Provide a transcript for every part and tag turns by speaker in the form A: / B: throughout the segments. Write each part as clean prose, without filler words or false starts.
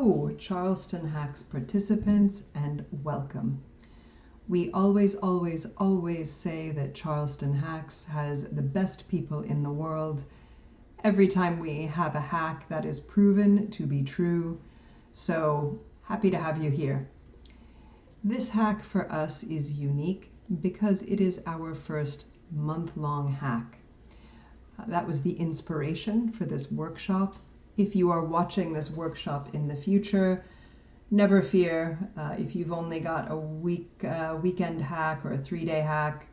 A: Hello, Charleston Hacks participants, and welcome. We always say that Charleston Hacks has the best people in the world. Every time we have a hack, that is proven to be true. So happy to have you here. This hack for us is unique because it is our first month-long hack. That was the inspiration for this workshop. If you are watching this workshop in the future, never fear. If you've only got a weekend hack or a 3-day hack,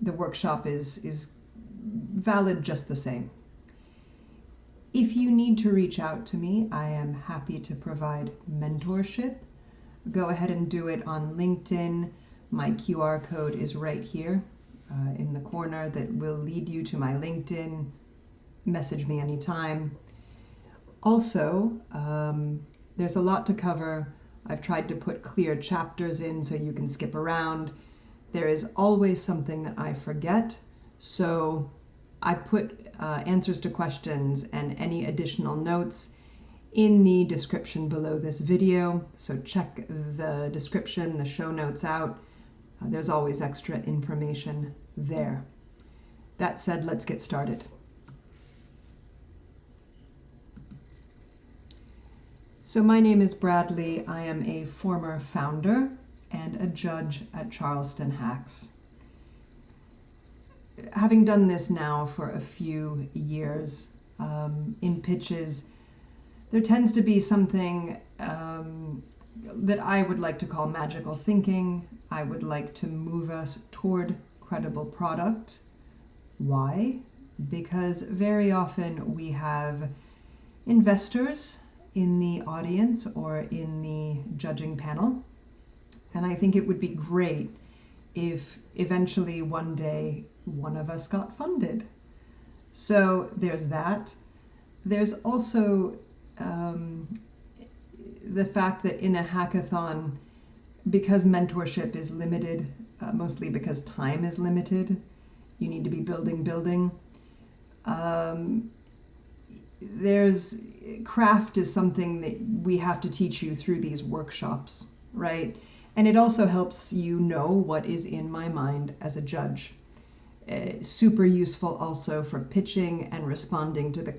A: the workshop is valid just the same. If you need to reach out to me, I am happy to provide mentorship. Go ahead and do it on LinkedIn. My QR code is right here in the corner that will lead you to my LinkedIn. Message me anytime. Also, there's a lot to cover. I've tried to put clear chapters in so you can skip around. There is always something that I forget, so I put answers to questions and any additional notes in the description below this video. So check the description, the show notes out. There's always extra information there. That said, let's get started. So my name is Bradley. I am a former founder and a judge at Charleston Hacks. Having done this now for a few years, in pitches, there tends to be something that I would like to call magical thinking. I would like to move us toward credible product. Why? Because very often we have investors in the audience or in the judging panel. And I think it would be great if eventually one day one of us got funded. So there's that. There's also the fact that in a hackathon, because mentorship is limited, mostly because time is limited, you need to be building. There's craft is something that we have to teach you through these workshops, right? And it also helps you know what is in my mind as a judge. Super useful also for pitching and responding to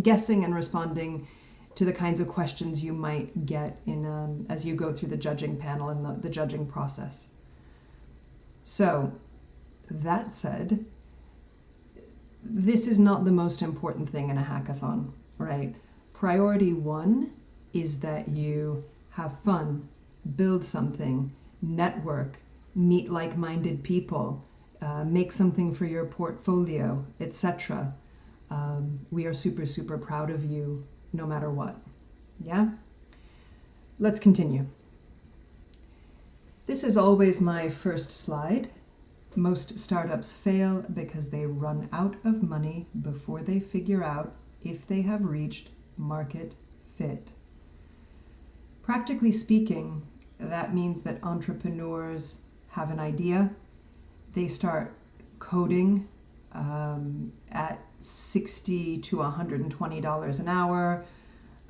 A: guessing and responding to the kinds of questions you might get in as you go through the judging panel and the judging process. So that said, this is not the most important thing in a hackathon, right? Priority one is that you have fun, build something, network, meet like-minded people, make something for your portfolio, etc. We are super proud of you no matter what. Yeah? Let's continue. This is always my first slide. Most startups fail because they run out of money before they figure out if they have reached market fit. Practically speaking, that means that entrepreneurs have an idea, they start coding at $60 to $120 an hour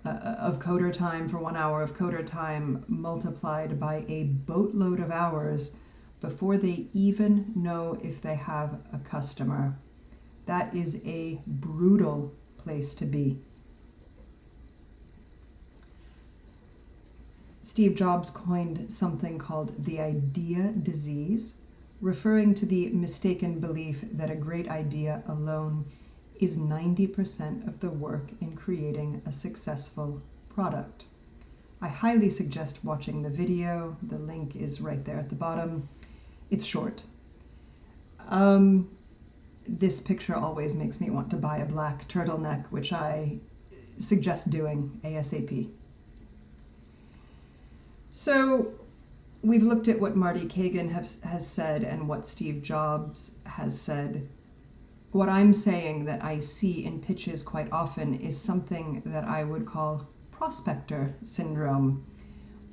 A: of coder time for 1 hour of coder time multiplied by a boatload of hours before they even know if they have a customer. That is a brutal place to be. Steve Jobs coined something called the idea disease, referring to the mistaken belief that a great idea alone is 90% of the work in creating a successful product. I highly suggest watching the video. The link is right there at the bottom. It's short. This picture always makes me want to buy a black turtleneck, which I suggest doing ASAP. So we've looked at what Marty Kagan has said and what Steve Jobs has said. What I'm saying that I see in pitches quite often is something that I would call Prospector Syndrome,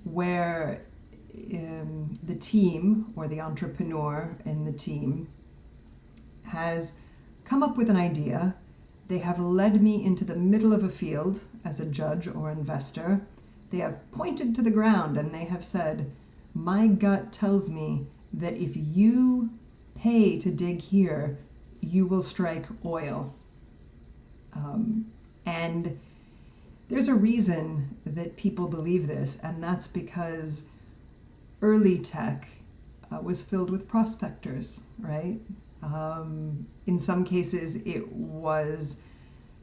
A: where the team or the entrepreneur in the team has come up with an idea. They have led me into the middle of a field as a judge or investor. They have pointed to the ground and they have said, my gut tells me that if you pay to dig here, you will strike oil. And there's a reason that people believe this, and that's because early tech was filled with prospectors, right? In some cases, it was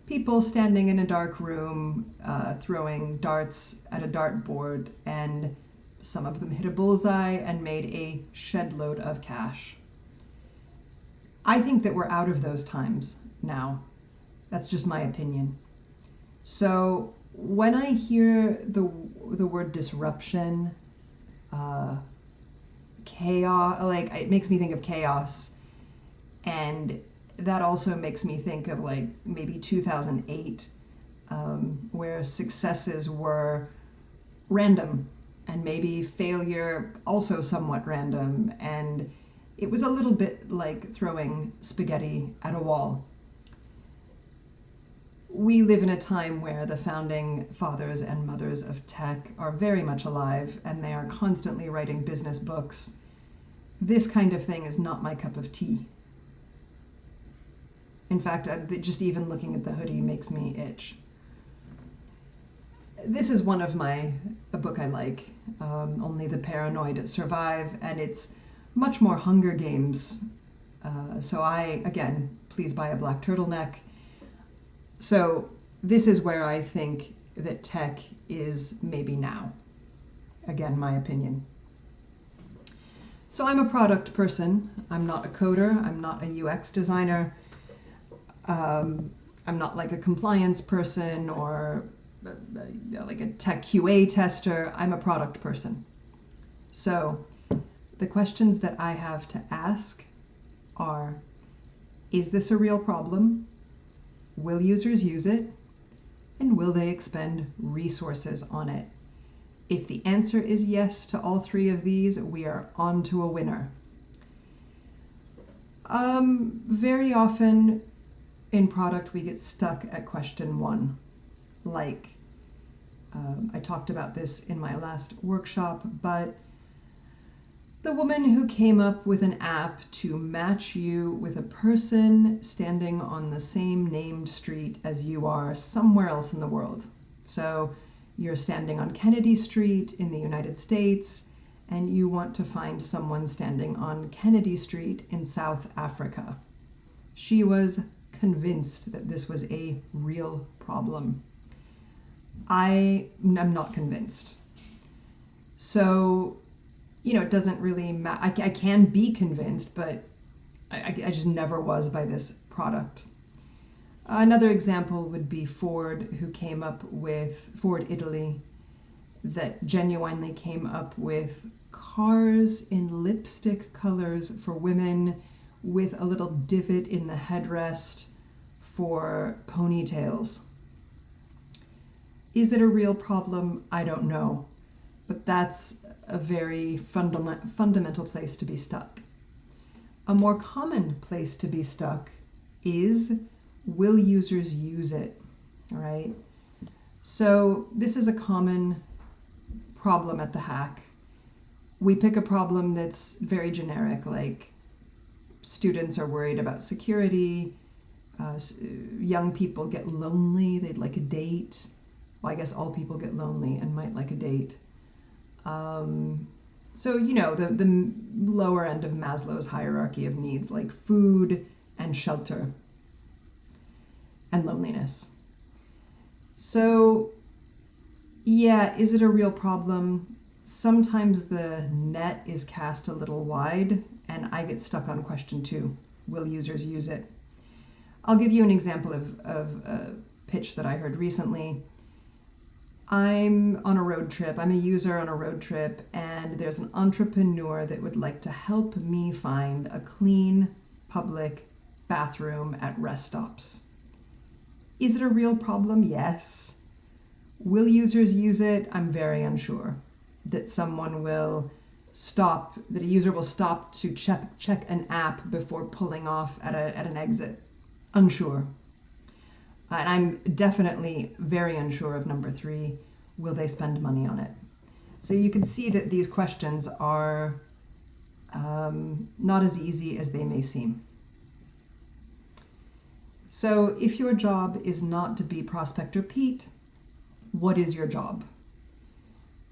A: people standing in a dark room throwing darts at a dartboard, and some of them hit a bullseye and made a shed load of cash. I think that we're out of those times now. That's just my opinion. So when I hear the word disruption, chaos, like it makes me think of chaos, and that also makes me think of like maybe 2008, where successes were random and maybe failure also somewhat random, and it was a little bit like throwing spaghetti at a wall. We live in a time where the founding fathers and mothers of tech are very much alive, and they are constantly writing business books. This kind of thing is not my cup of tea. In fact, just even looking at the hoodie makes me itch. This is one of a book I like, Only the Paranoid Survive, and it's much more Hunger Games. So again, please buy a black turtleneck. So this is where I think that tech is maybe now. Again, my opinion. So I'm a product person. I'm not a coder. I'm not a UX designer. I'm not like a compliance person or like a tech QA tester. I'm a product person. So the questions that I have to ask are, is this a real problem? Will users use it? And will they expend resources on it? If the answer is yes to all three of these, we are on to a winner. Very often in product, we get stuck at question one. Like, I talked about this in my last workshop, but the woman who came up with an app to match you with a person standing on the same named street as you are somewhere else in the world. So you're standing on Kennedy Street in the United States, and you want to find someone standing on Kennedy Street in South Africa. She was convinced that this was a real problem. I am not convinced. So, it doesn't really matter. I can be convinced, but I just never was by this product. Another example would be Ford, who came up with Ford Italy, that genuinely came up with cars in lipstick colors for women with a little divot in the headrest for ponytails. Is it a real problem? I don't know. But that's a very fundamental place to be stuck. A more common place to be stuck is, will users use it? All right. So this is a common problem at the Hack. We pick a problem that's very generic, like students are worried about security, young people get lonely, they'd like a date. Well, I guess all people get lonely and might like a date. So, the lower end of Maslow's hierarchy of needs, like food and shelter and loneliness. So, yeah, is it a real problem? Sometimes the net is cast a little wide, and I get stuck on question 2. Will users use it? I'll give you an example of a pitch that I heard recently. I'm on a road trip. I'm a user on a road trip, and there's an entrepreneur that would like to help me find a clean public bathroom at rest stops. Is it a real problem? Yes. Will users use it? I'm very unsure. That a user will stop to check an app before pulling off at an exit. Unsure. And I'm definitely very unsure of number 3. will they spend money on it? So you can see that these questions are not as easy as they may seem. So if your job is not to be Prospector Pete, what is your job?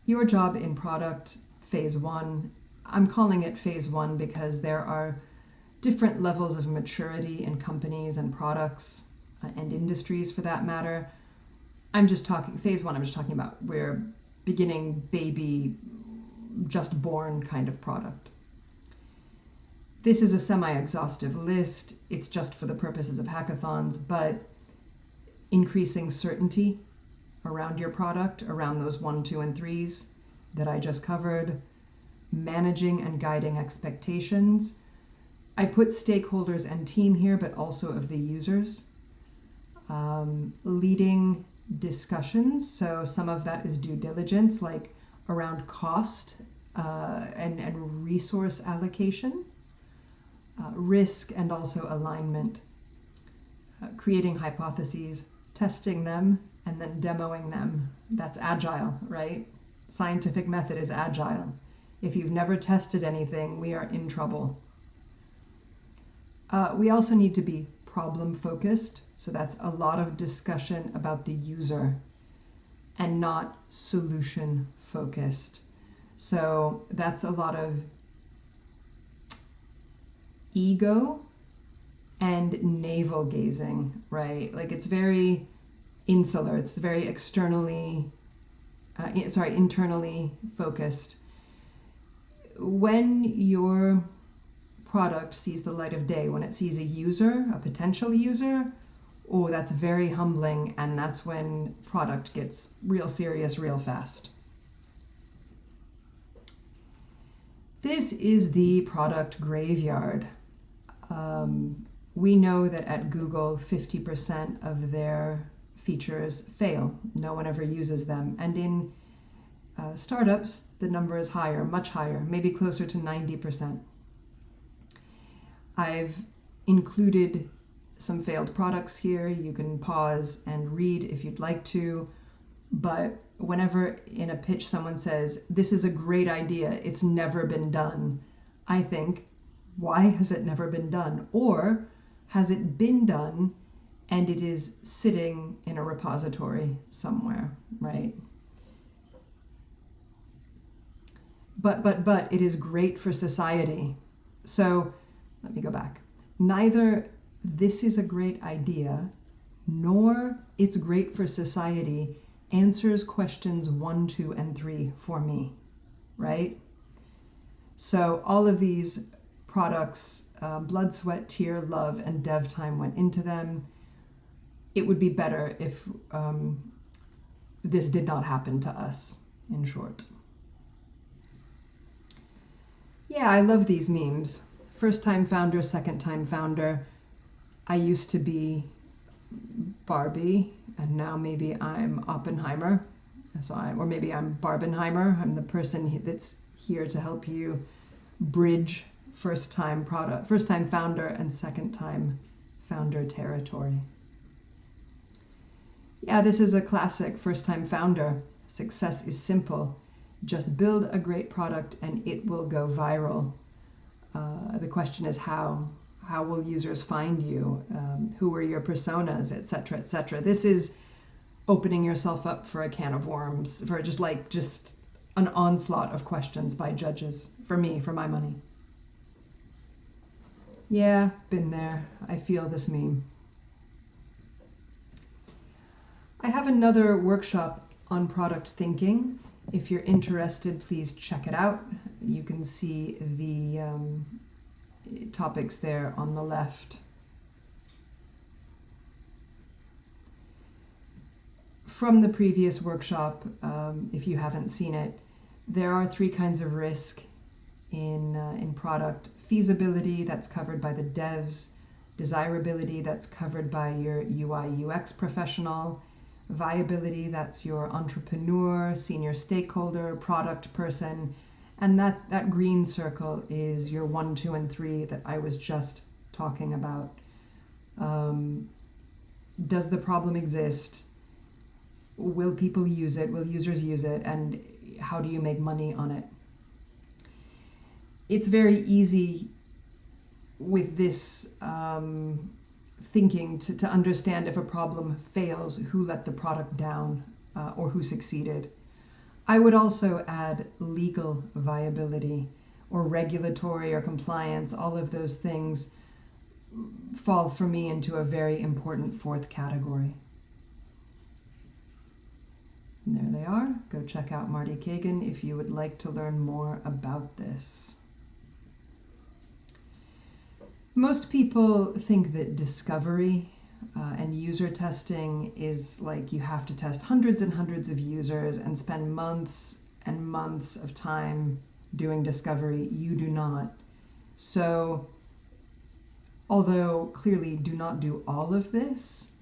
A: Your job in product phase 1, I'm calling it phase 1 because there are different levels of maturity in companies and products and industries for that matter. I'm just talking, phase 1, I'm just talking about we're beginning baby, just born kind of product. This is a semi-exhaustive list. It's just for the purposes of hackathons, but increasing certainty around your product, around those 1, 2, and 3s that I just covered, managing and guiding expectations. I put stakeholders and team here, but also of the users. Leading discussions, so some of that is due diligence, like around cost and resource allocation, risk and also alignment, creating hypotheses, testing them, and then demoing them. That's Agile, right? Scientific method is Agile. If you've never tested anything, we are in trouble. We also need to be problem focused. So that's a lot of discussion about the user and not solution focused. So that's a lot of ego and navel gazing, right? Like it's very insular. It's very internally focused. When your product sees the light of day, when it sees a user, a potential user, oh, that's very humbling, and that's when product gets real serious real fast. This is the product graveyard. We know that at Google, 50% of their features fail. No one ever uses them. And in startups, the number is higher, much higher, maybe closer to 90%. I've included some failed products here. You can pause and read if you'd like to, but whenever in a pitch someone says, this is a great idea, it's never been done, I think, why has it never been done? Or has it been done and it is sitting in a repository somewhere, right? But it is great for society. So let me go back. Neither this is a great idea, nor it's great for society answers questions 1, 2, and 3 for me, right? So all of these products, blood, sweat, tear, love, and dev time went into them. It would be better if this did not happen to us, in short. Yeah, I love these memes. First-time founder, second-time founder. I used to be Barbie, and now maybe I'm Oppenheimer. Or maybe I'm Barbenheimer. I'm the person that's here to help you bridge first-time founder and second-time founder territory. Yeah, this is a classic first-time founder. Success is simple. Just build a great product and it will go viral. The question is how. How will users find you? Who are your personas, et cetera, et cetera. This is opening yourself up for a can of worms, for just an onslaught of questions by judges. For me, for my money. Yeah, been there. I feel this meme. I have another workshop on product thinking. If you're interested, please check it out. You can see the topics there on the left. From the previous workshop, if you haven't seen it, there are 3 kinds of risk in product. Feasibility, that's covered by the devs. Desirability, that's covered by your UI UX professional. Viability, that's your entrepreneur, senior stakeholder, product person. And that green circle is your 1, 2, and 3 that I was just talking about. Does the problem exist? will people use it? Will users use it? And how do you make money on it? It's very easy with this thinking to understand if a problem fails, who let the product down or who succeeded. I would also add legal viability or regulatory or compliance. All of those things fall for me into a very important fourth category. And there they are. Go check out Marty Kagan if you would like to learn more about this. Most people think that discovery and user testing is like you have to test hundreds and hundreds of users and spend months and months of time doing discovery. You do not. So, although clearly do not do all of this,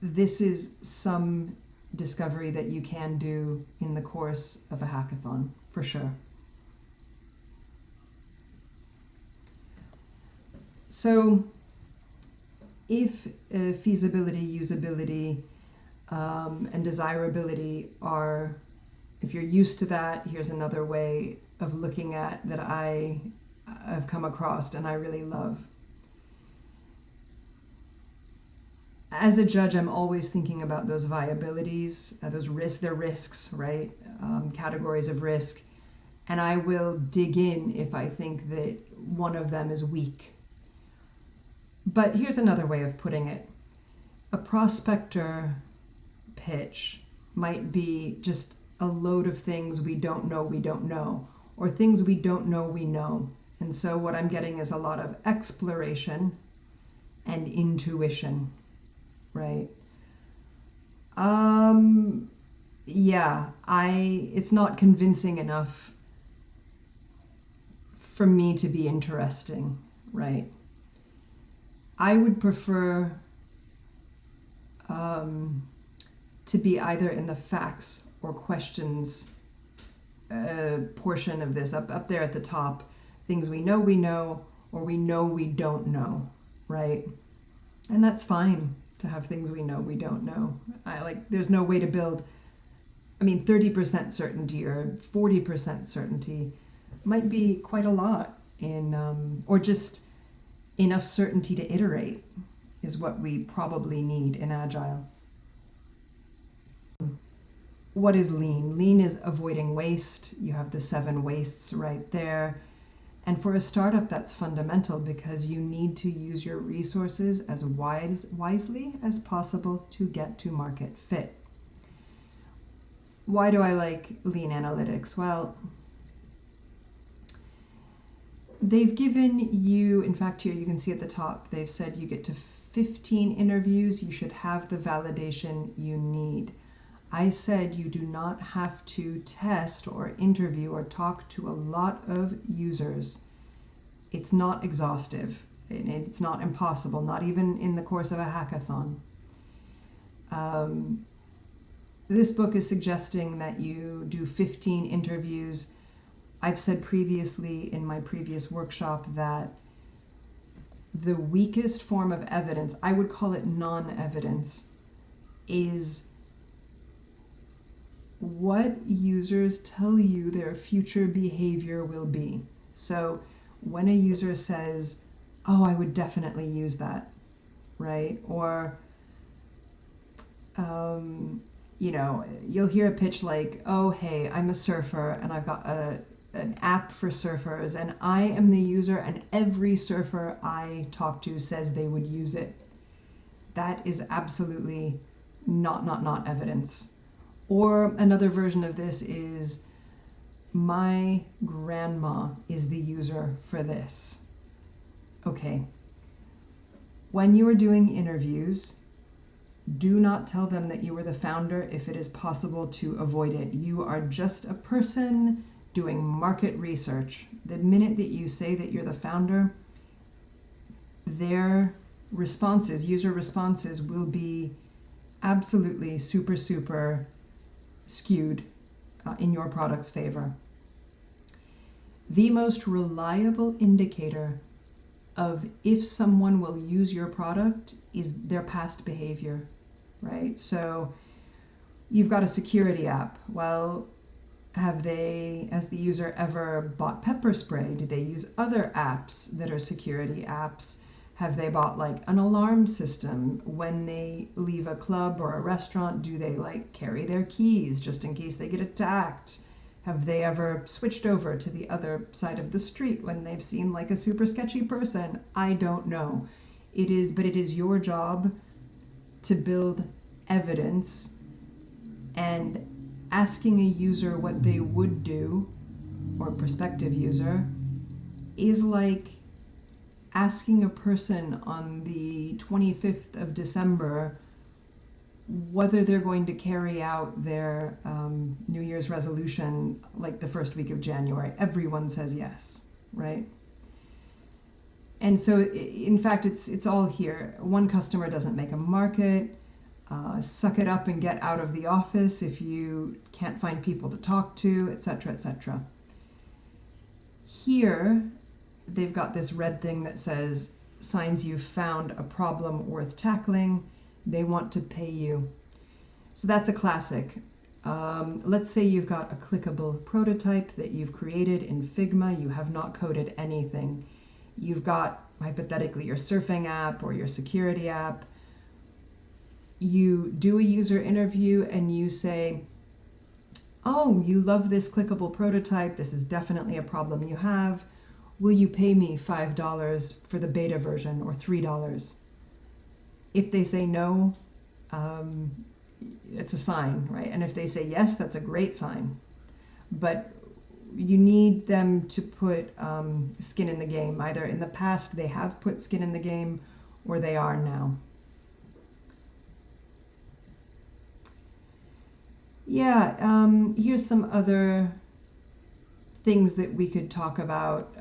A: this is some discovery that you can do in the course of a hackathon, for sure. So if feasibility, usability, and desirability are, if you're used to that, here's another way of looking at that I have come across and I really love. As a judge, I'm always thinking about those viabilities, those risks, they're risks, right? Categories of risk. And I will dig in if I think that one of them is weak. But here's another way of putting it. A prospector pitch might be just a load of things we don't know, or things we don't know we know. And so what I'm getting is a lot of exploration and intuition, right? It's not convincing enough for me to be interesting, right? I would prefer to be either in the facts or questions portion of this, up there at the top, things we know, or we know we don't know, right? And that's fine to have things we know we don't know. There's no way to build, 30% certainty or 40% certainty might be quite a lot in, or just enough certainty to iterate is what we probably need in Agile. What is lean? Lean is wisting waste. You have the 7 wastes right there. And for a startup, that's fundamental because you need to use your resources as wisely as possible to get to market fit. Why do I like lean analytics? Well, they've given you, in fact, here you can see at the top, they've said you get to 15 interviews, you should have the validation you need. I said you do not have to test or interview or talk to a lot of users. It's not exhaustive. It's not impossible, not even in the course of a hackathon. This book is suggesting that you do 15 interviews. I've said previously in my previous workshop that the weakest form of evidence, I would call it non-evidence, is what users tell you their future behavior will be. So when a user says, oh, I would definitely use that, right? Or, you'll hear a pitch like, oh, hey, I'm a surfer and I've got an app for surfers and I am the user and every surfer I talk to says they would use it. That is absolutely not evidence. Or another version of this is, my grandma is the user for this. Okay. When you are doing interviews, do not tell them that you were the founder if it is possible to avoid it. You are just a person doing market research. The minute that you say that you're the founder, their responses, user responses, will be absolutely super skewed in your product's favor. The most reliable indicator of if someone will use your product is their past behavior, right? So You've got a security app. Well, have they, as the user, ever bought pepper spray? Do they use other apps that are security apps? Have they bought like an alarm system when they leave a club or a restaurant? Do they like carry their keys just in case they get attacked? Have they ever switched over to the other side of the street when they've seen like a super sketchy person? I don't know. It is your job to build evidence, and asking a user what they would do, or prospective user, is like asking a person on the 25th of December whether they're going to carry out their New Year's resolution like the first week of January. Everyone says yes, right? And so, in fact, it's all here. One customer doesn't make a market. Suck it up and get out of the office if you can't find people to talk to, etc., etc. Here, they've got this red thing that says, signs you've found a problem worth tackling. They want to pay you. So that's a classic. Let's say you've got a clickable prototype that you've created in Figma. You have not coded anything. You've got, hypothetically, your surfing app or your security app. You do a user interview and you say, oh, you love this clickable prototype. This is definitely a problem you have. Will you pay me $5 for the beta version, or $3? If they say no, it's a sign, right? And if they say yes, that's a great sign. But you need them to put skin in the game. Either in the past they have put skin in the game, or they are now. Yeah, here's some other things that we could talk about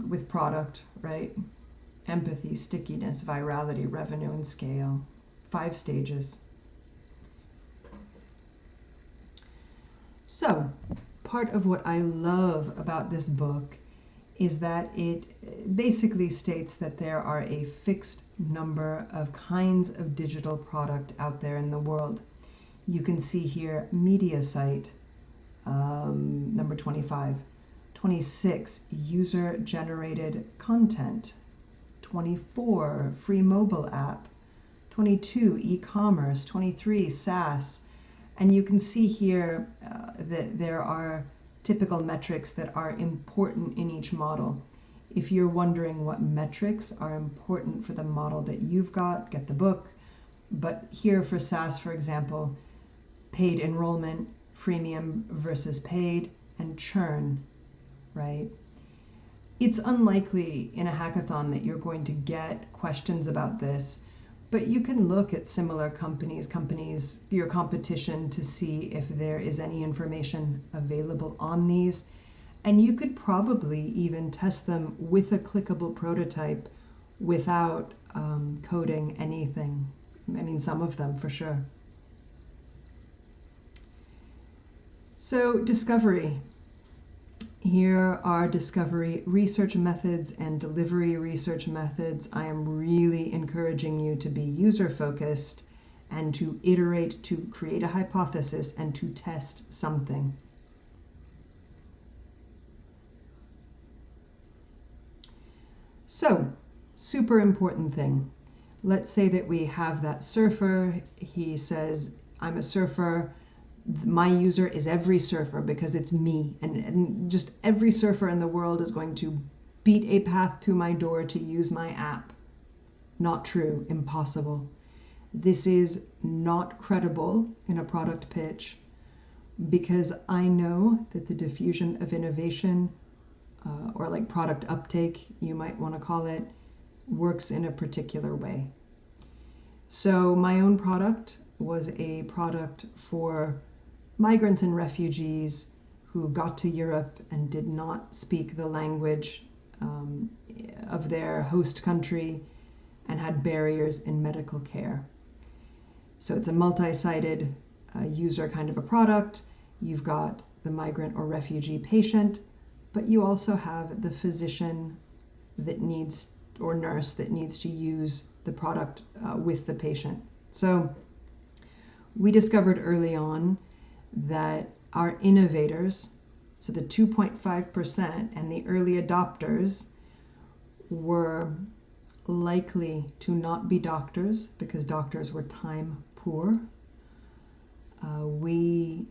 A: with product, right? Empathy, stickiness, virality, revenue, and scale. 5 stages. So, part of what I love about this book is that it basically states that there are a fixed number of kinds of digital product out there in the world. You can see here media site, number 25. 26, user-generated content. 24, free mobile app. 22, e-commerce. 23, SaaS. And you can see here that there are typical metrics that are important in each model. If you're wondering what metrics are important for the model that you've got, get the book. But here for SaaS, for example, paid enrollment, freemium versus paid, and churn, right? It's unlikely in a hackathon that you're going to get questions about this, but you can look at similar companies, your competition, to see if there is any information available on these. And you could probably even test them with a clickable prototype without coding anything. I mean, some of them for sure. So, discovery. Here are discovery research methods and delivery research methods. I am really encouraging you to be user-focused and to iterate, to create a hypothesis, and to test something. So, super important thing. Let's say that we have that surfer. He says, I'm a surfer. My user is every surfer because it's me. And just every surfer in the world is going to beat a path to my door to use my app. Not true. Impossible. This is not credible in a product pitch because I know that the diffusion of innovation, or like product uptake, you might want to call it, works in a particular way. So my own product was a product for migrants and refugees who got to Europe and did not speak the language of their host country and had barriers in medical care. So it's a multi-sided user kind of a product. You've got the migrant or refugee patient, but you also have the physician that needs, or nurse that needs to use the product with the patient. So We discovered early on that our innovators, so the 2.5% and the early adopters, were likely to not be doctors because doctors were time poor. We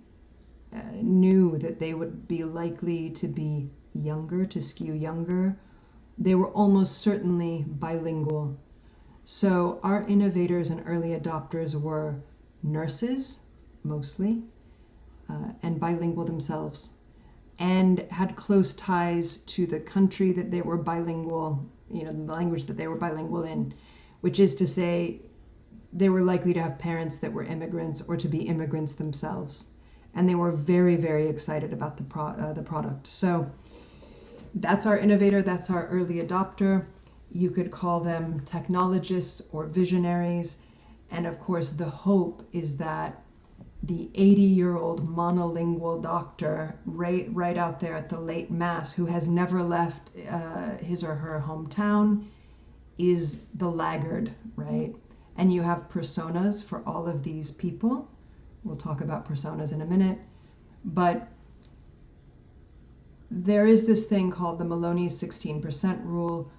A: knew that they would be likely to be younger, to skew younger. They were almost certainly bilingual. So our innovators and early adopters were nurses, mostly, and bilingual themselves, and had close ties to the country that they were bilingual, the language that they were bilingual in, which is to say they were likely to have parents that were immigrants or to be immigrants themselves. And they were very, very excited about the product. So that's our innovator, that's our early adopter. You could call them technologists or visionaries. And of course, the hope is that the 80-year-old monolingual doctor right out there at the late mass who has never left his or her hometown is the laggard, right? And you have personas for all of these people. We'll talk about personas in a minute. But there is this thing called the Maloney's 16% rule.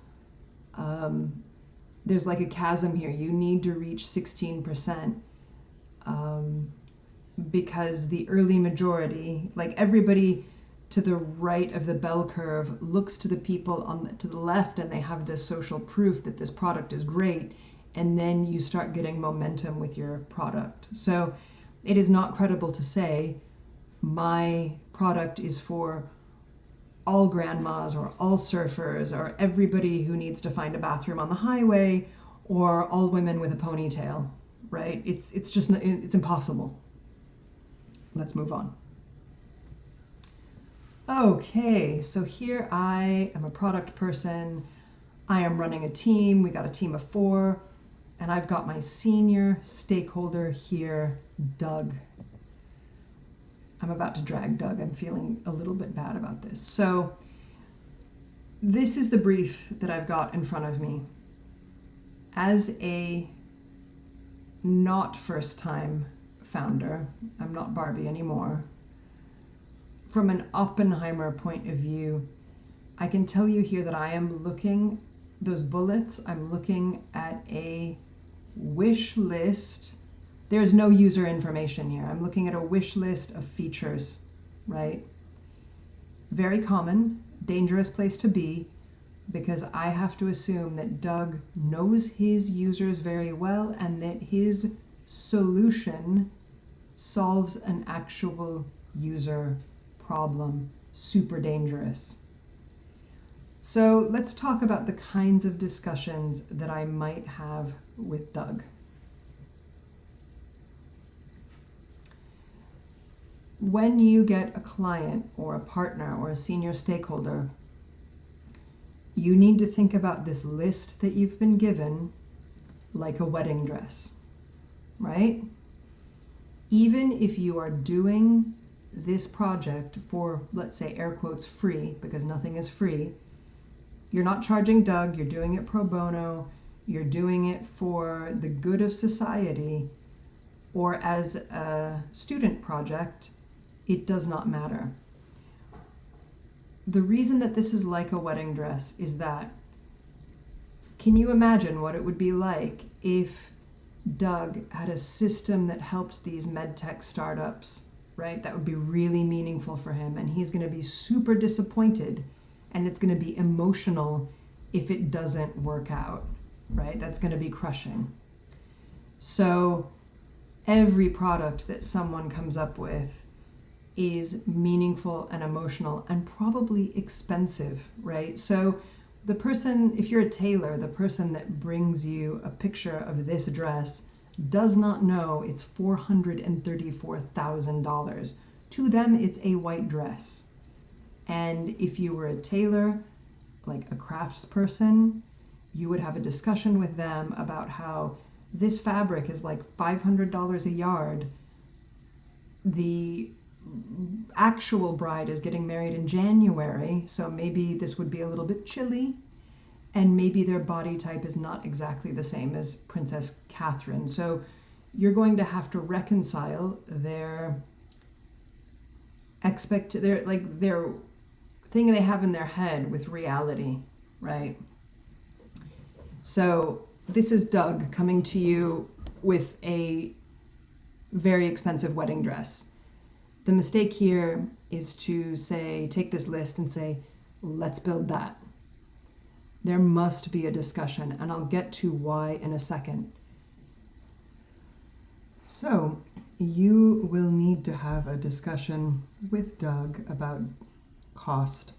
A: There's like a chasm here. You need to reach 16%. Because the early majority, like everybody to the right of the bell curve, looks to the people to the left and they have this social proof that this product is great, and then you start getting momentum with your product. So it is not credible to say my product is for all grandmas or all surfers or everybody who needs to find a bathroom on the highway or all women with a ponytail, right? It's impossible. Let's move on. Okay, so here I am a product person. I am running a team. We got a team of 4, and I've got my senior stakeholder here, Doug. I'm about to drag Doug. I'm feeling a little bit bad about this. So this is the brief that I've got in front of me. As a not first-time founder, I'm not Barbie anymore. From an Oppenheimer point of view, I can tell you here that I am looking, those bullets, I'm looking at a wish list. There's no user information here. I'm looking at a wish list of features, right? Very common, dangerous place to be, because I have to assume that Doug knows his users very well and that his solution solves an actual user problem. Super dangerous. So let's talk about the kinds of discussions that I might have with Doug. When you get a client or a partner or a senior stakeholder, you need to think about this list that you've been given like a wedding dress, right? Even if you are doing this project for, let's say, air quotes, free, because nothing is free, you're not charging Doug, you're doing it pro bono, you're doing it for the good of society, or as a student project, it does not matter. The reason that this is like a wedding dress is that, can you imagine what it would be like if Doug had a system that helped these medtech startups, right? That would be really meaningful for him, and he's going to be super disappointed, and it's going to be emotional if it doesn't work out, right? That's going to be crushing. So every product that someone comes up with is meaningful and emotional and probably expensive, right? So the person, if you're a tailor, the person that brings you a picture of this dress does not know it's $434,000. To them, it's a white dress. And if you were a tailor, like a craftsperson, you would have a discussion with them about how this fabric is like $500 a yard. The actual bride is getting married in January, so maybe this would be a little bit chilly, and maybe their body type is not exactly the same as Princess Catherine. So you're going to have to reconcile their their thing they have in their head with reality, right? So this is Doug coming to you with a very expensive wedding dress. The mistake here is to say, take this list and say, let's build that. There must be a discussion, and I'll get to why in a second. So you will need to have a discussion with Doug about cost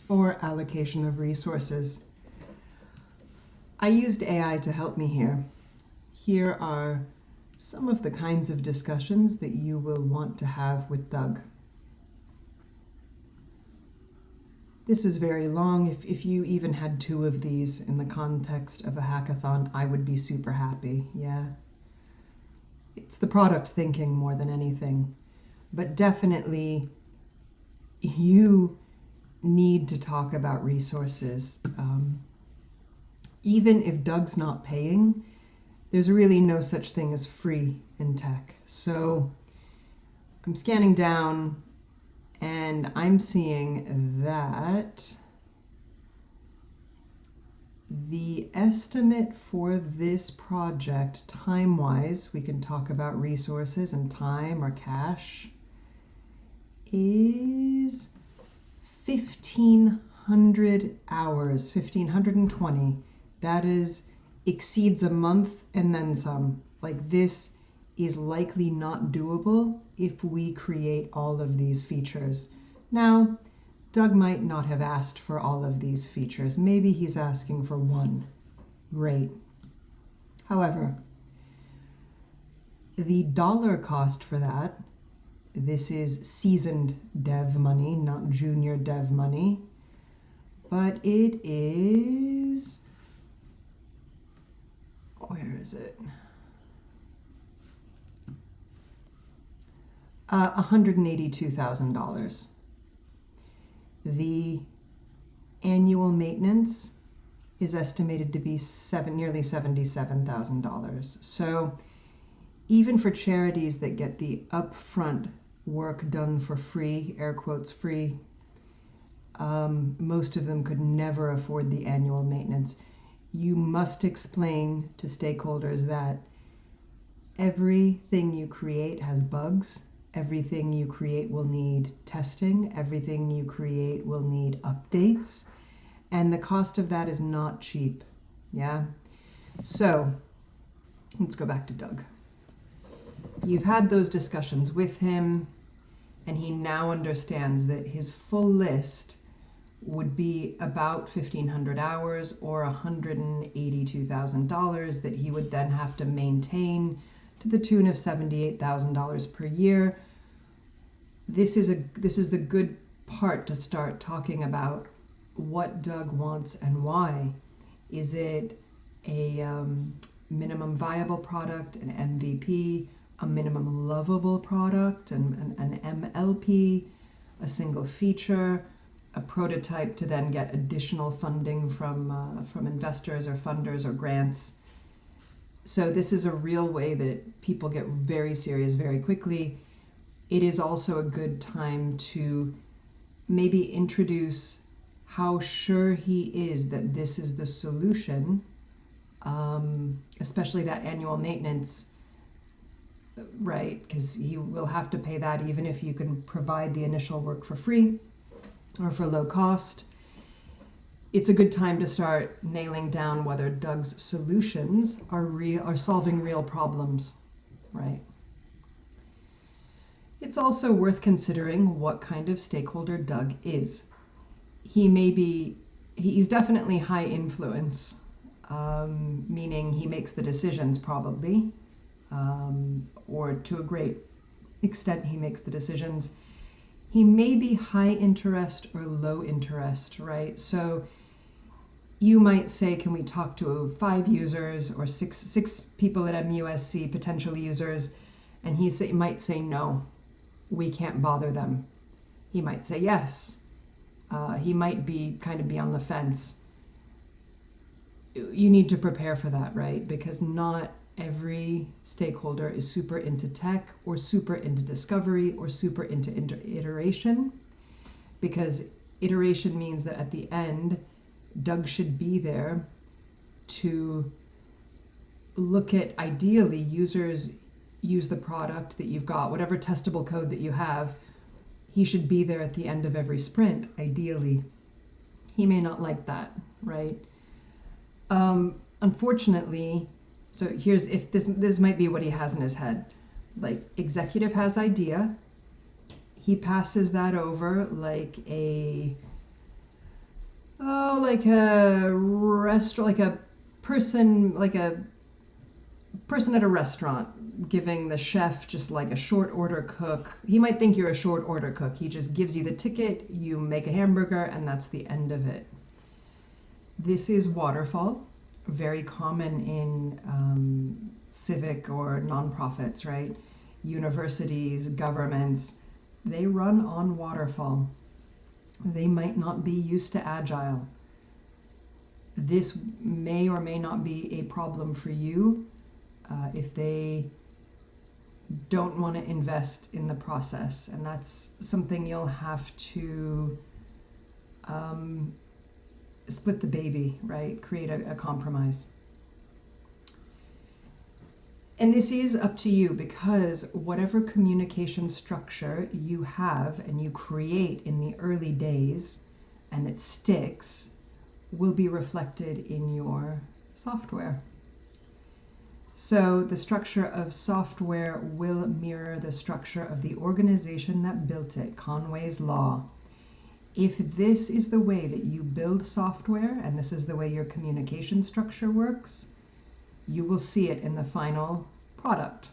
A: or allocation of resources. I used AI to help me here. Here are some of the kinds of discussions that you will want to have with Doug. This is very long. If you even had 2 of these in the context of a hackathon, I would be super happy, yeah? It's the product thinking more than anything. But definitely, you need to talk about resources. Even if Doug's not paying, there's really no such thing as free in tech. So I'm scanning down and I'm seeing that the estimate for this project, time-wise, we can talk about resources and time or cash, is 1,500 hours, 1,520. That exceeds a month and then some. Like, this is likely not doable if we create all of these features. Now, Doug might not have asked for all of these features. Maybe he's asking for 1. Great. However, the dollar cost for that, this is seasoned dev money, not junior dev money, but it is, where is it? $182,000. The annual maintenance is estimated to be nearly $77,000. So even for charities that get the upfront work done for free, air quotes free, most of them could never afford the annual maintenance. You must explain to stakeholders that everything you create has bugs. Everything you create will need testing. Everything you create will need updates. And the cost of that is not cheap. Yeah? So, let's go back to Doug. You've had those discussions with him, and he now understands that his full list would be about 1,500 hours or $182,000 that he would then have to maintain to the tune of $78,000 per year. This is the good part to start talking about what Doug wants and why. Is it a minimum viable product, an MVP, a minimum lovable product, an MLP, a single feature, a prototype to then get additional funding from investors or funders or grants? So this is a real way that people get very serious very quickly. It is also a good time to maybe introduce how sure he is that this is the solution, especially that annual maintenance, right? Because he will have to pay that even if you can provide the initial work for free or for low cost. It's a good time to start nailing down whether Doug's solutions are solving real problems, right? It's also worth considering what kind of stakeholder Doug is. He's definitely high influence, meaning he makes the decisions probably, or to a great extent he makes the decisions. He may be high interest or low interest, right? So you might say, can we talk to 5 users or six people at MUSC, potential users? And he might say, no, we can't bother them. He might say yes. He might be on the fence. You need to prepare for that, right? Because not every stakeholder is super into tech or super into discovery or super into iteration, because iteration means that at the end, Doug should be there to look at, ideally, users use the product that you've got, whatever testable code that you have. He should be there at the end of every sprint, ideally. He may not like that, right? Unfortunately, so here's, if this might be what he has in his head. Like, executive has idea. He passes that over like a restaurant, like a person at a restaurant giving the chef just like a short order cook. He might think you're a short order cook. He just gives you the ticket, you make a hamburger, and that's the end of it. This is Waterfall, very common in civic or nonprofits, right? Universities, governments, they run on Waterfall. They might not be used to Agile. This may or may not be a problem for you if they don't want to invest in the process. And that's something you'll have to split the baby, right? Create a compromise. And this is up to you, because whatever communication structure you have and you create in the early days and it sticks will be reflected in your software. So the structure of software will mirror the structure of the organization that built it, Conway's law. If this is the way that you build software and this is the way your communication structure works, you will see it in the final product.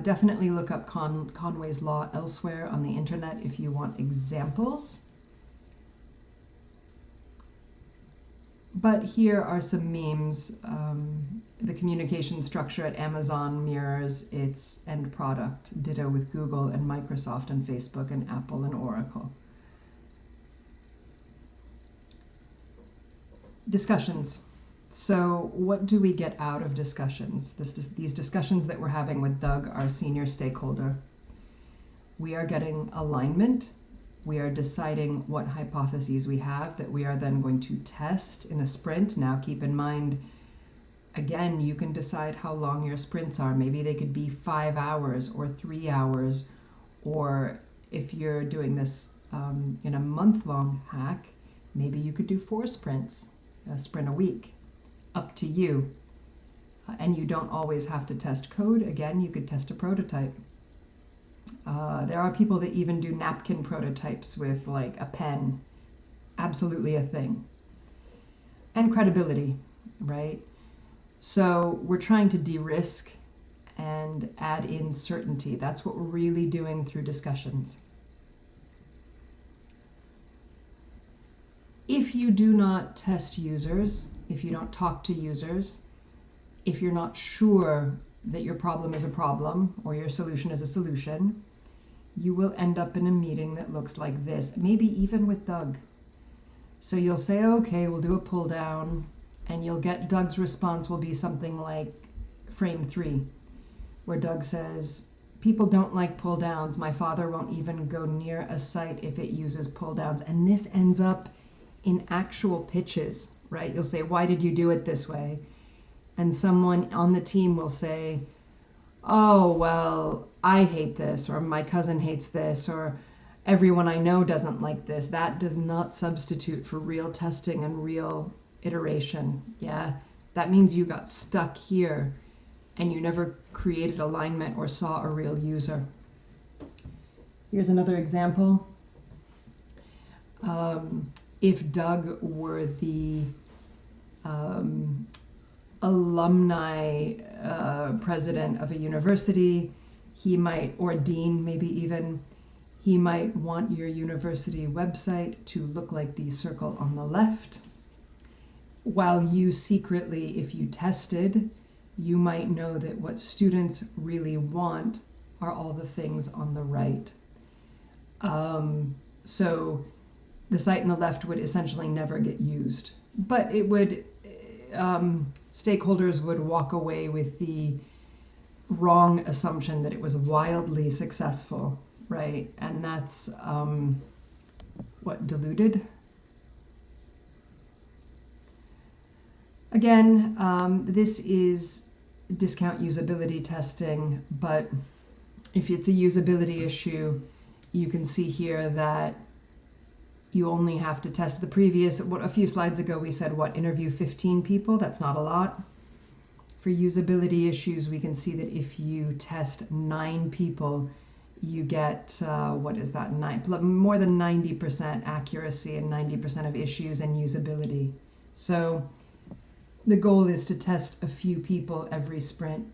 A: Definitely look up Conway's law elsewhere on the internet if you want examples. But here are some memes. The communication structure at Amazon mirrors its end product. Ditto with Google and Microsoft and Facebook and Apple and Oracle. Discussions. So what do we get out of discussions? These discussions that we're having with Doug, our senior stakeholder. We are getting alignment. We are deciding what hypotheses we have that we are then going to test in a sprint. Now keep in mind, again, you can decide how long your sprints are. Maybe they could be 5 hours or 3 hours, or if you're doing this in a month-long hack, maybe you could do 4 sprints, a sprint a week. Up to you. And you don't always have to test code. Again, you could test a prototype. There are people that even do napkin prototypes with like a pen. Absolutely a thing. And credibility, right? So we're trying to de-risk and add in certainty. That's what we're really doing through discussions. If you do not test users, if you don't talk to users, if you're not sure that your problem is a problem or your solution is a solution, you will end up in a meeting that looks like this, maybe even with Doug. So you'll say, okay, we'll do a pull down, and you'll get Doug's response will be something like frame 3, where Doug says, people don't like pull downs. My father won't even go near a site if it uses pull downs. And this ends up in actual pitches, right? You'll say, why did you do it this way? And someone on the team will say, oh, well, I hate this, or my cousin hates this, or everyone I know doesn't like this. That does not substitute for real testing and real iteration. Yeah, that means you got stuck here and you never created alignment or saw a real user. Here's another example. If Doug were the alumni president of a university, he might, or dean maybe even, he might want your university website to look like the circle on the left, while you secretly, if you tested, you might know that what students really want are all the things on the right. So the site on the left would essentially never get used, but it would stakeholders would walk away with the wrong assumption that it was wildly successful, right? And that's diluted. Again, this is discount usability testing, but if it's a usability issue, you can see here that you only have to test the previous, a few slides ago we said, interview 15 people, that's not a lot. For usability issues, we can see that if you test 9 people, you get, more than 90% accuracy and 90% of issues and usability. So the goal is to test a few people every sprint,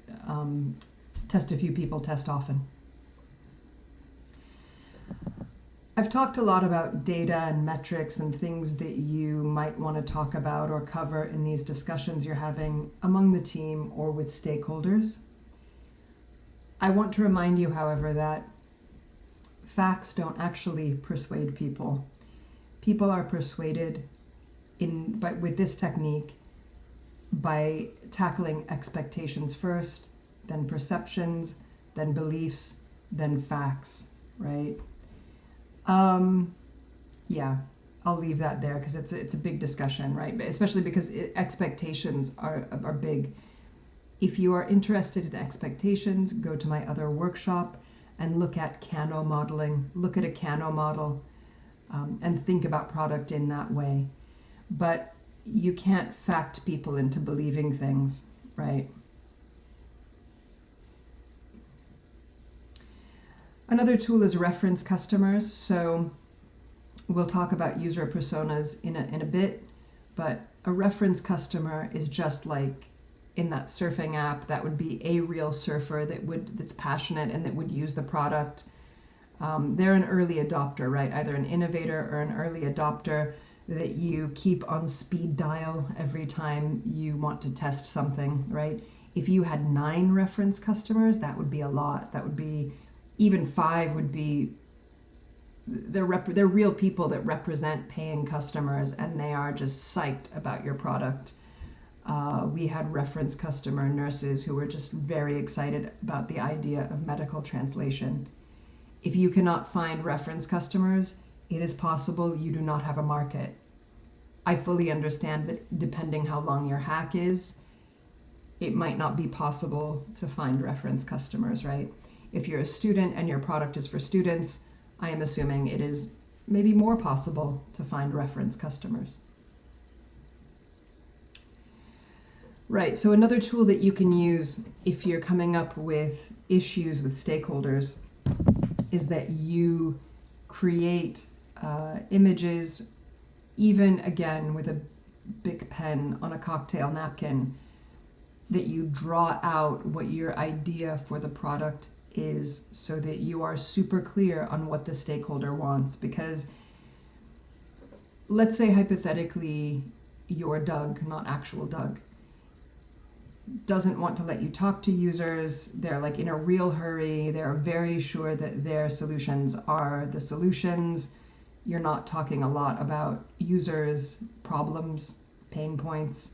A: test a few people, test often. I've talked a lot about data and metrics and things that you might want to talk about or cover in these discussions you're having among the team or with stakeholders. I want to remind you, however, that facts don't actually persuade people. People are persuaded with this technique by tackling expectations first, then perceptions, then beliefs, then facts, right? I'll leave that there because it's a big discussion, right? But especially because expectations are big. If you are interested in expectations, go to my other workshop and look at Kano modeling. Look at a Kano model and think about product in that way. But you can't fact people into believing things, right? Another tool is reference customers. So we'll talk about user personas in a bit, but a reference customer is just like in that surfing app, that would be a real surfer that's passionate and that would use the product. They're an early adopter, right? Either an innovator or an early adopter that you keep on speed dial every time you want to test something, right? If you had 9 reference customers, that would be a lot. That would be, even 5 would be, they're real people that represent paying customers and they are just psyched about your product. We had reference customer nurses who were just very excited about the idea of medical translation. If you cannot find reference customers, it is possible you do not have a market. I fully understand that depending how long your hack is, it might not be possible to find reference customers, right? If you're a student and your product is for students, I am assuming it is maybe more possible to find reference customers. Right, so another tool that you can use if you're coming up with issues with stakeholders is that you create images, even again with a Bic pen on a cocktail napkin, that you draw out what your idea for the product is so that you are super clear on what the stakeholder wants. Because let's say hypothetically you're Doug, not actual Doug, doesn't want to let you talk to users. They're like in a real hurry. They're very sure that their solutions are the solutions. You're not talking a lot about users, problems, pain points.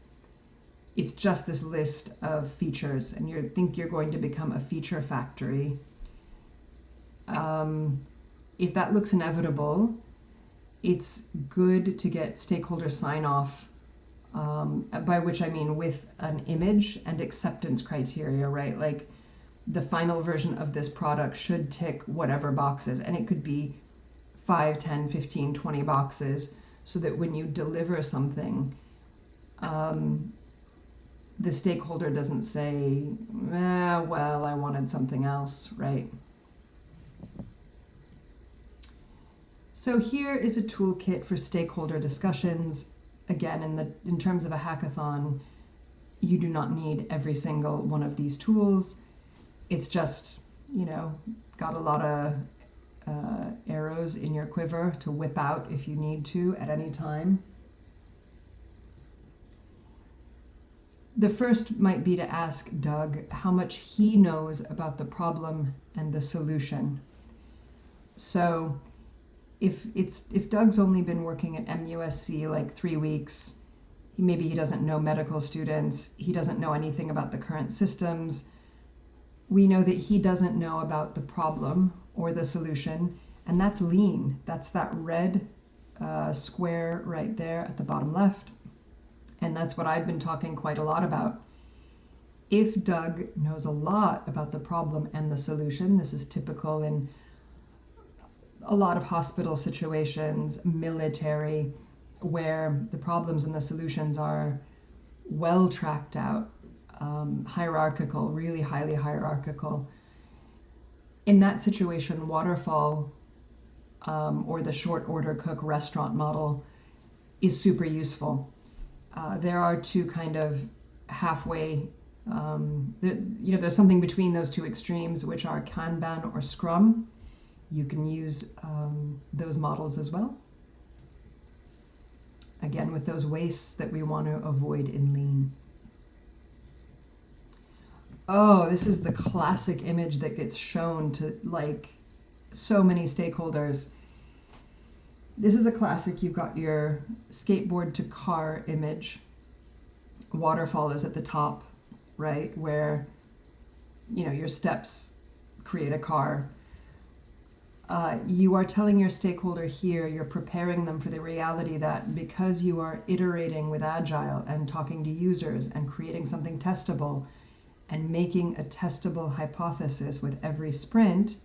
A: It's just this list of features, and you think you're going to become a feature factory. If that looks inevitable, it's good to get stakeholder sign-off, by which I mean with an image and acceptance criteria, right? Like the final version of this product should tick whatever boxes, and it could be 5, 10, 15, 20 boxes, so that when you deliver something, the stakeholder doesn't say, well, I wanted something else, right? So here is a toolkit for stakeholder discussions. Again, in terms of a hackathon, you do not need every single one of these tools. It's just, got a lot of arrows in your quiver to whip out if you need to at any time. The first might be to ask Doug how much he knows about the problem and the solution. So if Doug's only been working at MUSC like 3 weeks, maybe he doesn't know medical students. He doesn't know anything about the current systems. We know that he doesn't know about the problem or the solution, and that's lean. That's that red square right there at the bottom left. And that's what I've been talking quite a lot about. If Doug knows a lot about the problem and the solution, this is typical in a lot of hospital situations, military, where the problems and the solutions are well tracked out, hierarchical, really highly hierarchical. In that situation, Waterfall, or the short order cook restaurant model, is super useful. There are two kind of halfway, there's something between those two extremes, which are Kanban or Scrum. You can use those models as well. Again, with those wastes that we want to avoid in lean. Oh, this is the classic image that gets shown to like so many stakeholders. This is a classic. You've got your skateboard to car image. Waterfall is at the top, right? Where, your steps create a car. You are telling your stakeholder here, you're preparing them for the reality that because you are iterating with Agile and talking to users and creating something testable and making a testable hypothesis with every sprint,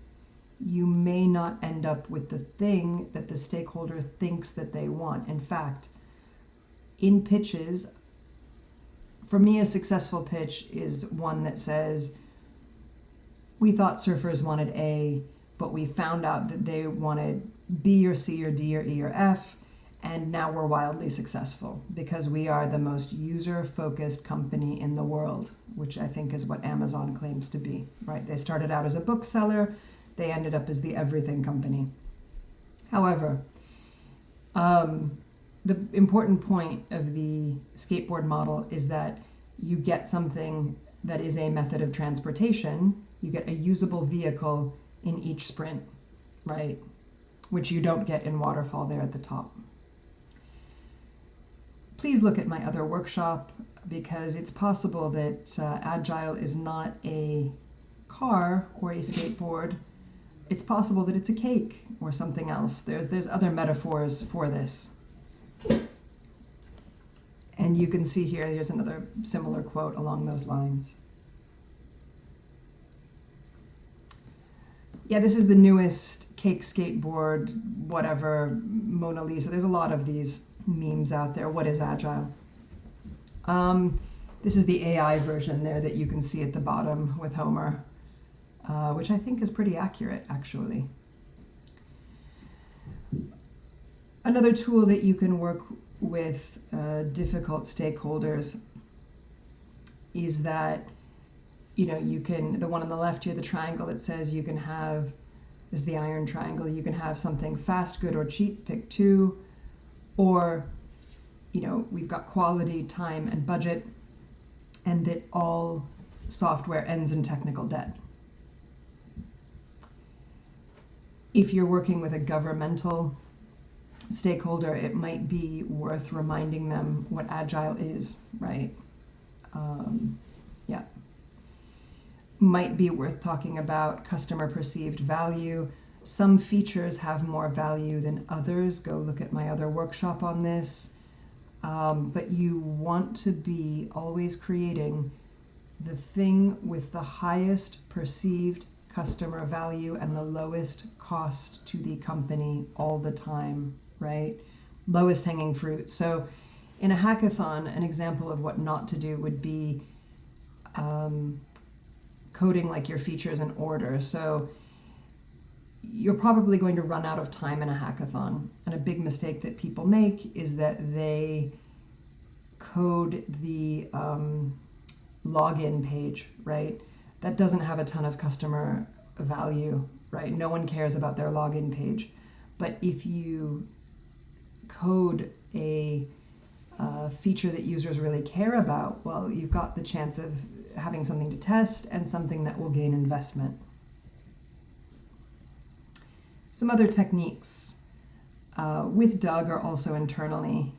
A: you may not end up with the thing that the stakeholder thinks that they want. In fact, in pitches, for me, a successful pitch is one that says, we thought surfers wanted A, but we found out that they wanted B or C or D or E or F, and now we're wildly successful because we are the most user-focused company in the world, which I think is what Amazon claims to be, right? They started out as a bookseller, they ended up as the everything company. However, the important point of the skateboard model is that you get something that is a method of transportation, you get a usable vehicle in each sprint, right? Which you don't get in Waterfall there at the top. Please look at my other workshop because it's possible that Agile is not a car or a skateboard. It's possible that it's a cake or something else. There's other metaphors for this. And you can see here, here's another similar quote along those lines. Yeah, this is the newest cake, skateboard, whatever, Mona Lisa. There's a lot of these memes out there. What is Agile? This is the AI version there that you can see at the bottom with Homer, which I think is pretty accurate, actually. Another tool that you can work with difficult stakeholders is that you can, the one on the left here, the triangle that says you can have, is the iron triangle, you can have something fast, good, or cheap, pick two, or, we've got quality, time, and budget, and that all software ends in technical debt. If you're working with a governmental stakeholder, it might be worth reminding them what Agile is, right? Yeah. Might be worth talking about customer perceived value. Some features have more value than others. Go look at my other workshop on this. But you want to be always creating the thing with the highest perceived customer value and the lowest cost to the company all the time, right? Lowest hanging fruit. So in a hackathon, an example of what not to do would be coding like your features in order. So you're probably going to run out of time in a hackathon. And a big mistake that people make is that they code the login page, right? That doesn't have a ton of customer value, right? No one cares about their login page. But if you code a feature that users really care about, well, you've got the chance of having something to test and something that will gain investment. Some other techniques with Doug are also internally.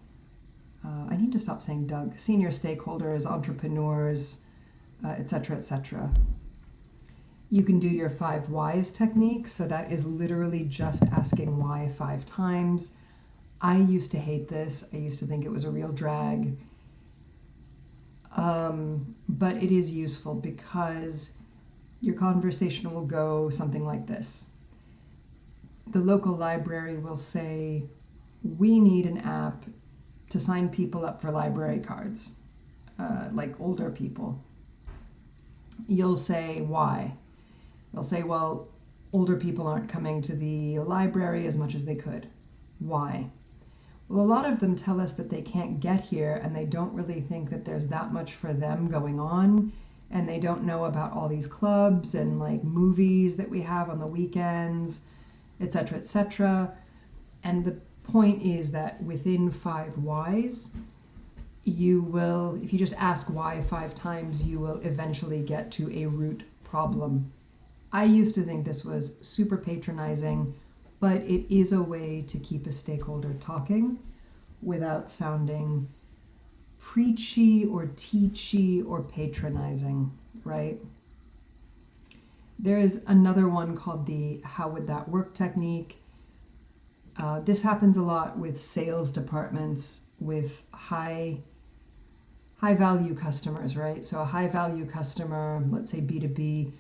A: I need to stop saying Doug, senior stakeholders, entrepreneurs, etc., etc. You can do your 5 whys technique. So that is literally just asking why 5 times. I used to hate this. I used to think it was a real drag. But it is useful because your conversation will go something like this. The local library will say, we need an app to sign people up for library cards, like older people. You'll say, why? They'll say, well, older people aren't coming to the library as much as they could. Why? Well, a lot of them tell us that they can't get here and they don't really think that there's that much for them going on, and they don't know about all these clubs and like movies that we have on the weekends, etc., etc. And the point is that within 5 whys, you will, if you just ask why 5 times, you will eventually get to a root problem. I used to think this was super patronizing, but it is a way to keep a stakeholder talking without sounding preachy or teachy or patronizing, right? There is another one called the how would that work technique. This happens a lot with sales departments with high value customers, right? So a high value customer, let's say B2B,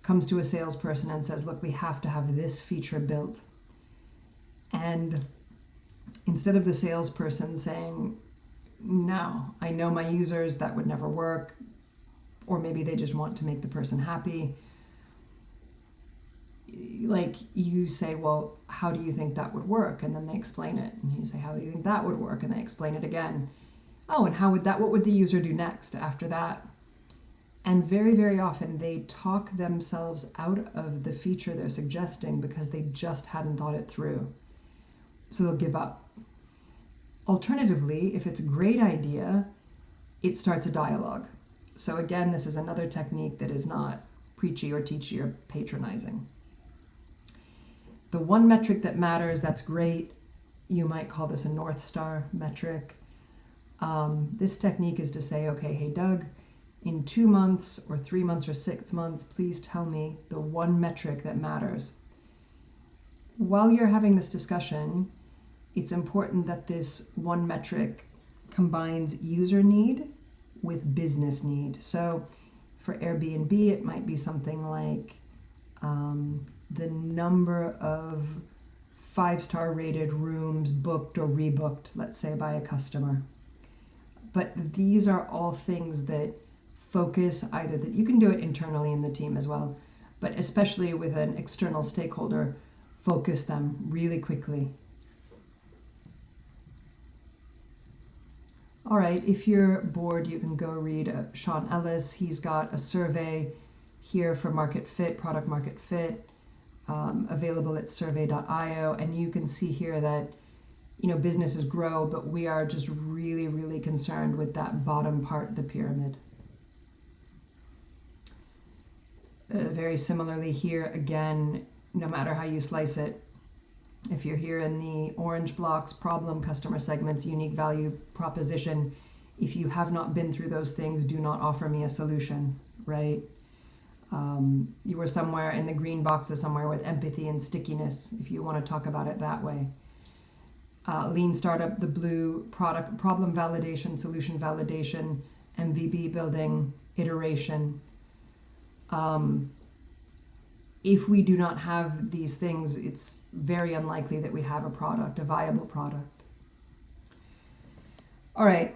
A: comes to a salesperson and says, look, we have to have this feature built. And instead of the salesperson saying, no, I know my users, that would never work, or maybe they just want to make the person happy, like you say, well, how do you think that would work? And then they explain it. And you say, how do you think that would work? And they explain it again. Oh, and what would the user do next after that? And very, very often they talk themselves out of the feature they're suggesting because they just hadn't thought it through. So they'll give up. Alternatively, if it's a great idea, it starts a dialogue. So again, this is another technique that is not preachy or teachy or patronizing. The one metric that matters, that's great. You might call this a North Star metric. This technique is to say, okay, hey, Doug, in 2 months or 3 months or 6 months, please tell me the one metric that matters. While you're having this discussion, it's important that this one metric combines user need with business need. So for Airbnb, it might be something like the number of 5-star rated rooms booked or rebooked, let's say, by a customer. But these are all things that focus either that you can do it internally in the team as well, but especially with an external stakeholder, focus them really quickly. All right, if you're bored, you can go read Sean Ellis. He's got a survey here for market fit, product market fit, available at survey.io. And you can see here that, businesses grow, but we are just really, really concerned with that bottom part of the pyramid. Very similarly here, again, no matter how you slice it, if you're here in the orange blocks, problem, customer segments, unique value proposition, if you have not been through those things, do not offer me a solution, right? You were somewhere in the green boxes somewhere with empathy and stickiness, if you want to talk about it that way. Lean startup, the blue, product, problem validation, solution validation, MVP building, iteration. If we do not have these things, it's very unlikely that we have a product, a viable product. All right.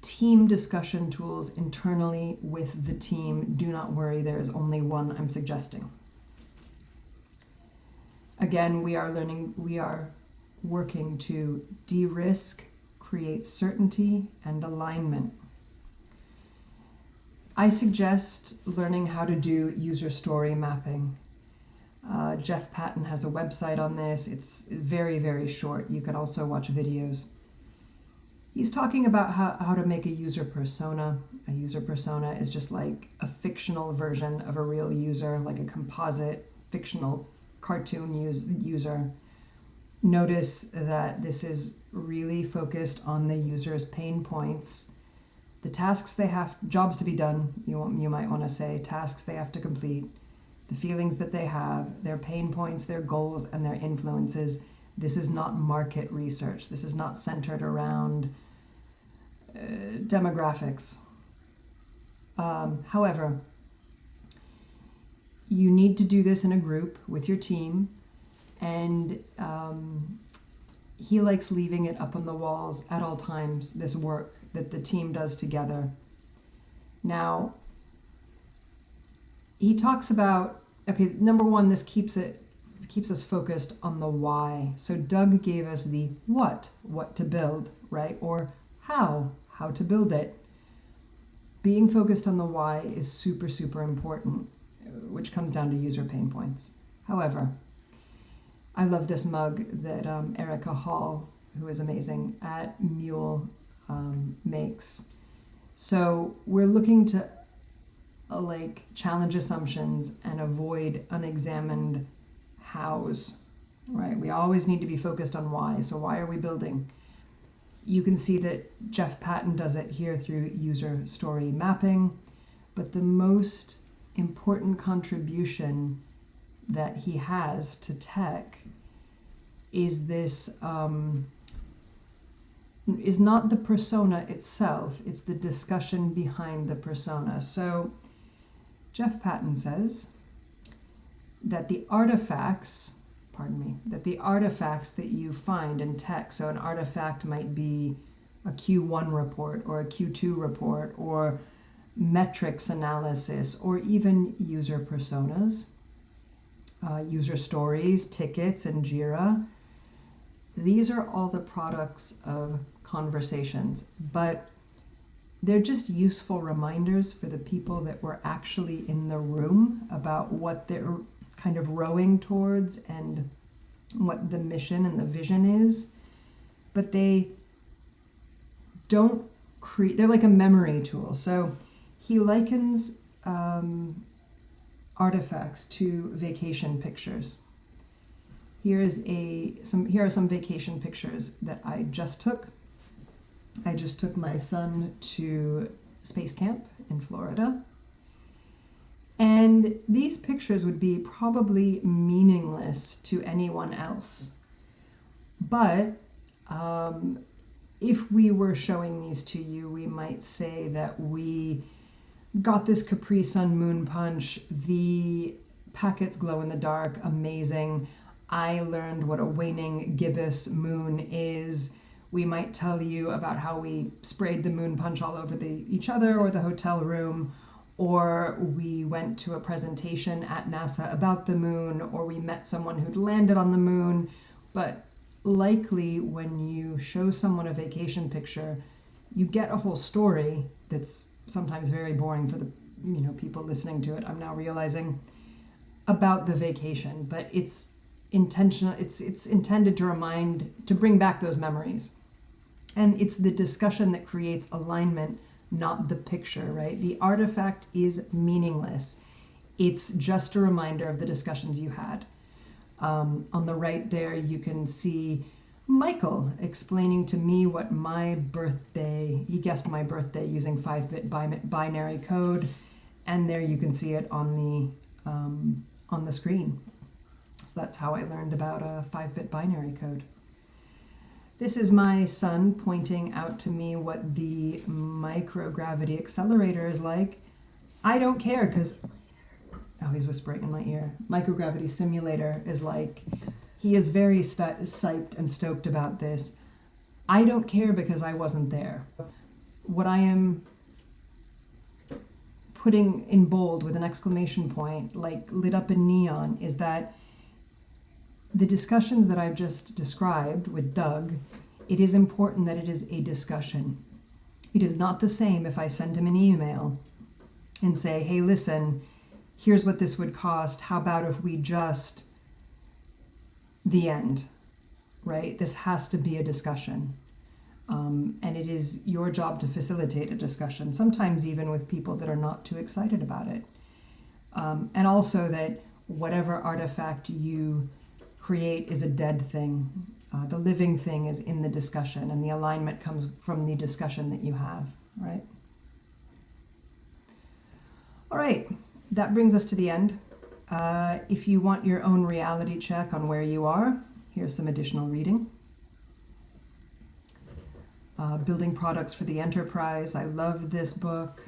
A: Team discussion tools internally with the team. Do not worry, there is only one I'm suggesting. Again, we are working to de-risk, create certainty and alignment. I suggest learning how to do user story mapping. Jeff Patton has a website on this. It's very, very short. You can also watch videos. He's talking about how to make a user persona. A user persona is just like a fictional version of a real user, like a composite fictional cartoon user. Notice that this is really focused on the user's pain points, the tasks they have, jobs to be done, you might want to say, tasks they have to complete, the feelings that they have, their pain points, their goals, and their influences. This is not market research. This is not centered around demographics. However, you need to do this in a group with your team, and he likes leaving it up on the walls at all times, this work that the team does together. Now, he talks about, okay, number one, this keeps us focused on the why. So Doug gave us the what to build, right? Or how to build it. Being focused on the why is super, super important, which comes down to user pain points. However, I love this mug that Erica Hall, who is amazing at Mule, makes. So we're looking to challenge assumptions and avoid unexamined hows, right? We always need to be focused on why. So why are we building? You can see that Jeff Patton does it here through user story mapping, but the most important contribution that he has to tech is this, is not the persona itself, it's the discussion behind the persona. So Jeff Patton says that the artifacts that you find in tech, so an artifact might be a Q1 report or a Q2 report or metrics analysis or even user personas, user stories, tickets, and Jira. These are all the products of conversations, but they're just useful reminders for the people that were actually in the room about what they're kind of rowing towards and what the mission and the vision is. But they don't create, they're like a memory tool. So he likens artifacts to vacation pictures. Here are some vacation pictures that I just took. I just took my son to space camp in Florida. And these pictures would be probably meaningless to anyone else. But if we were showing these to you, we might say that we got this Capri Sun moon punch. The packets glow in the dark, amazing. I learned what a waning gibbous moon is. We might tell you about how we sprayed the moon punch all over each other or the hotel room, or we went to a presentation at NASA about the moon, or we met someone who'd landed on the moon. But likely when you show someone a vacation picture, you get a whole story that's sometimes very boring for the people listening to it, I'm now realizing, about the vacation. But it's intentional, it's intended to bring back those memories. And it's the discussion that creates alignment, not the picture, right? The artifact is meaningless. It's just a reminder of the discussions you had. On the right there, you can see Michael explaining to me what he guessed my birthday using 5-bit binary code. And there you can see it on the screen. So that's how I learned about a 5-bit binary code. This is my son pointing out to me what the microgravity accelerator is like. I don't care because, he's whispering in my ear. Microgravity simulator is like, he is very psyched and stoked about this. I don't care because I wasn't there. What I am putting in bold with an exclamation point, like lit up in neon, is that the discussions that I've just described with Doug, it is important that it is a discussion. It is not the same if I send him an email and say, hey, listen, here's what this would cost. How about if we just, the end, right? This has to be a discussion. And it is your job to facilitate a discussion, sometimes even with people that are not too excited about it. And also that whatever artifact you create is a dead thing. The living thing is in the discussion, and the alignment comes from the discussion that you have, right? All right, that brings us to the end. If you want your own reality check on where you are, here's some additional reading. Building Products for the Enterprise. I love this book.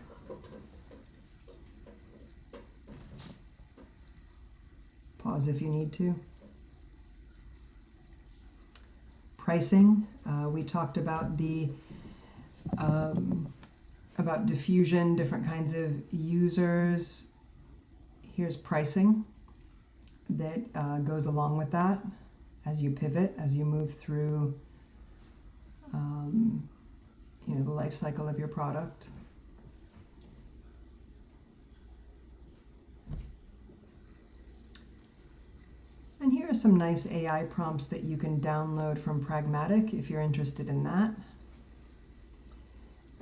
A: Pause if you need to. Pricing. We talked about about diffusion, different kinds of users. Here's pricing that goes along with that as you pivot, as you move through the life cycle of your product. And here are some nice AI prompts that you can download from Pragmatic if you're interested in that.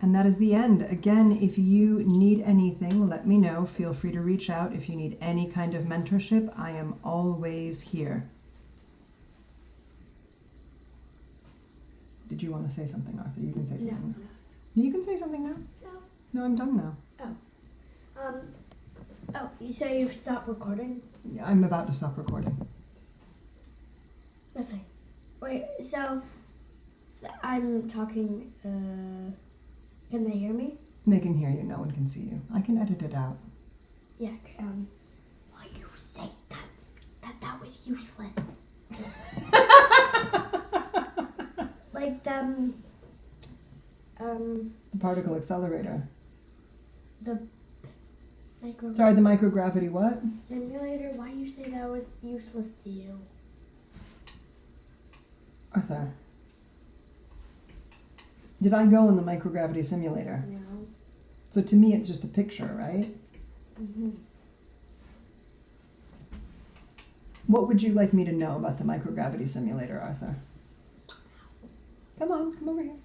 A: And that is the end. Again, if you need anything, let me know. Feel free to reach out. If you need any kind of mentorship, I am always here. Did you want to say something, Arthur? You can say something now. You can say something now?
B: No.
A: No, I'm done now.
B: You say you've stopped recording?
A: Yeah, I'm about to stop recording.
B: Nothing. Wait, so I'm talking, can they hear me?
A: They can hear you, no one can see you. I can edit it out.
B: Yeah, why you say that was useless? Like the
A: particle accelerator.
B: The
A: microgravity what?
B: Simulator, why you say that was useless to you?
A: Arthur. Did I go in the microgravity simulator?
B: No.
A: So to me it's just a picture, right?
B: Mm-hmm.
A: What would you like me to know about the microgravity simulator, Arthur? Come on, come over here.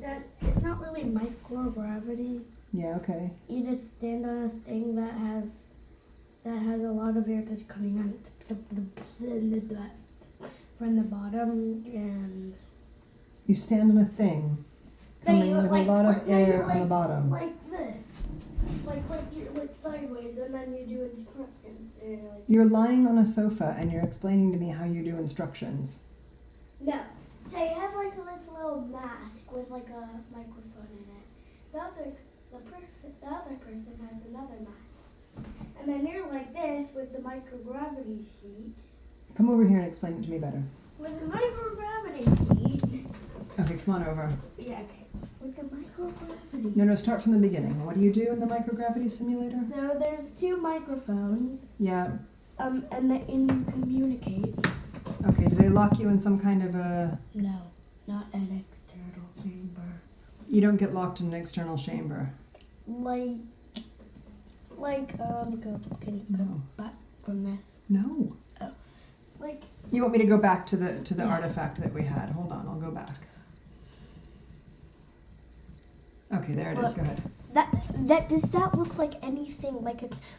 B: That it's not really microgravity.
A: Yeah, okay.
B: You just stand on a thing that has a lot of air just coming out from the bottom, and
A: you stand on a thing coming with a lot of air on the bottom.
B: Like this. Like you look sideways and then you do instructions.
A: You're lying on a sofa and you're explaining to me how you do instructions.
B: No. So you have like this little mask with like a microphone in it. The other person has another mask. And then you're like this with the microgravity seat.
A: Come over here and explain it to me better.
B: With the microgravity seat.
A: Okay, come on over.
B: Yeah, okay. With the microgravity
A: No, start from the beginning. What do you do in the microgravity simulator?
B: So there's two microphones.
A: Yeah.
B: And you communicate.
A: Okay, do they lock you in some kind of a...
B: No, not an external chamber.
A: You don't get locked in an external chamber.
B: Can you go back from this?
A: No.
B: Oh.
A: You want me to go back to the artifact that we had? Hold on, I'll go back. Okay, there it is. Go ahead.
B: Does that look like anything?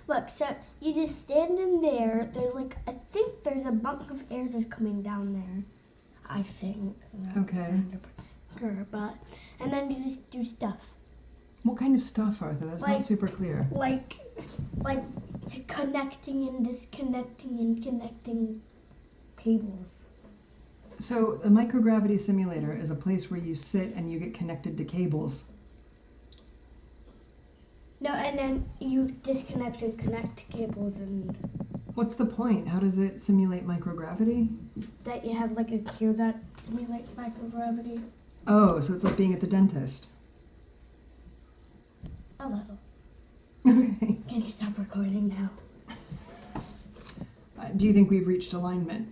B: Look, so you just stand in there. There's I think there's a bunch of air just coming down there. I think.
A: Okay.
B: But and then you just do stuff.
A: What kind of stuff, Arthur? That's not super clear.
B: Like to connecting and disconnecting and connecting cables.
A: So the microgravity simulator is a place where you sit and you get connected to cables.
B: No, and then you disconnect and connect cables and...
A: What's the point? How does it simulate microgravity?
B: That you have a cure that simulates microgravity.
A: Oh, so it's like being at the dentist.
B: A little.
A: Okay.
B: Can you stop recording now?
A: Do you think we've reached alignment?